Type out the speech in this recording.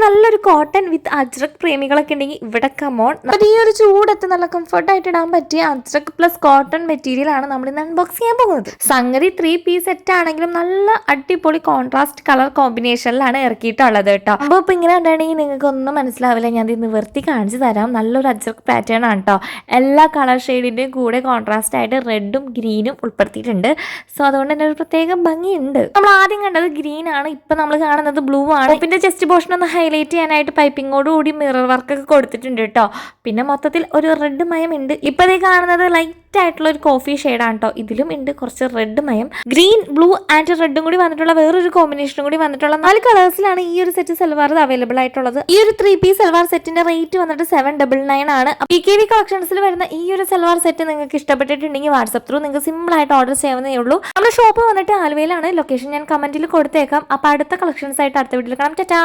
നല്ലൊരു കോട്ടൺ വിത്ത് അജ്രക് പ്രേമികളൊക്കെ ഉണ്ടെങ്കിൽ ഇവിടെ കമോൺ. ഈ ഒരു ചൂടത്ത് നല്ല കംഫർട്ടായിട്ട് ഇടാൻ പറ്റിയ അജ്രക് പ്ലസ് കോട്ടൺ മെറ്റീരിയൽ ആണ് നമ്മൾ ഇന്ന് അൺബോക്സ് ചെയ്യാൻ പോകുന്നത്. സംഗതി 3 പീസ് സെറ്റ് ആണെങ്കിലും നല്ല അടിപൊളി കോൺട്രാസ്റ്റ് കളർ കോമ്പിനേഷനിലാണ് ഇറക്കിയിട്ടുള്ളത് കേട്ടോ. അപ്പോൾ ഇപ്പൊ ഇങ്ങനെ ഉണ്ടാണെങ്കിൽ നിങ്ങൾക്ക് ഒന്നും മനസ്സിലാവില്ല. ഞാൻ ഇത് നിവർത്തി കാണിച്ചു തരാം. നല്ലൊരു അജ്രക് പാറ്റേൺ ആണ് കേട്ടോ. എല്ലാ കളർ ഷെയ്ഡിന്റെയും കൂടെ കോൺട്രാസ്റ്റ് ആയിട്ട് റെഡും ഗ്രീനും ഉൾപ്പെടുത്തിയിട്ടുണ്ട്. സോ അതുകൊണ്ട് തന്നെ ഒരു പ്രത്യേക ഭംഗിയുണ്ട്. നമ്മൾ ആദ്യം കണ്ടത് ഗ്രീൻ ആണ്, ഇപ്പൊ നമ്മൾ കാണുന്നത് ബ്ലൂ ആണ്. പിന്നെ ചെസ്റ്റ് പോർഷൻ ഒന്ന് ഹൈലൈറ്റ് ചെയ്യാനായിട്ട് പൈപ്പിങ്ങോട് കൂടി മിറർ വർക്ക് ഒക്കെ കൊടുത്തിട്ടുണ്ട് കേട്ടോ. പിന്നെ മൊത്തത്തിൽ ഒരു റെഡ് മയം ഉണ്ട്. ഇപ്പതേ കാണുന്നത് ലൈറ്റ് ആയിട്ടുള്ള ഒരു കോഫി ഷെയ്ഡാണ് കേട്ടോ. ഇതിലും ഉണ്ട് കുറച്ച് റെഡ് മയം. ഗ്രീൻ, ബ്ലൂ ആൻഡ് റെഡും കൂടി വന്നിട്ടുള്ള വേറൊരു കോമ്പിനേഷനും കൂടി വന്നിട്ടുള്ള 4 കളേഴ്സിലാണ് ഈ ഒരു സെറ്റ് സൽവാർ അവൈലബിൾ ആയിട്ടുള്ളത്. ഈ ഒരു 3 പീസ് സൽവാർ സെറ്റിന്റെ റേറ്റ് വന്നിട്ട് 799 ആണ്. PKV കളക്ഷൻസിൽ വരുന്ന ഈ ഒരു സൽവാർ സെറ്റ് നിങ്ങൾക്ക് ഇഷ്ടപ്പെട്ടിട്ടുണ്ടെങ്കിൽ വാട്സ്ആപ്പ് ത്രൂ നിങ്ങൾക്ക് സിമ്പിൾ ആയിട്ട് ഓർഡർ ചെയ്യാവുന്നേ ഉള്ളൂ. നമ്മുടെ ഷോപ്പ് വന്നിട്ട് ആലുവയിലാണ്. ലൊക്കേഷൻ ഞാൻ കമന്റിൽ കൊടുത്തേക്കാം. അപ്പൊ അടുത്ത കളക്ഷൻസ് ആയിട്ട് അടുത്ത വീട്ടിൽ കാണാം. ടാറ്റാ.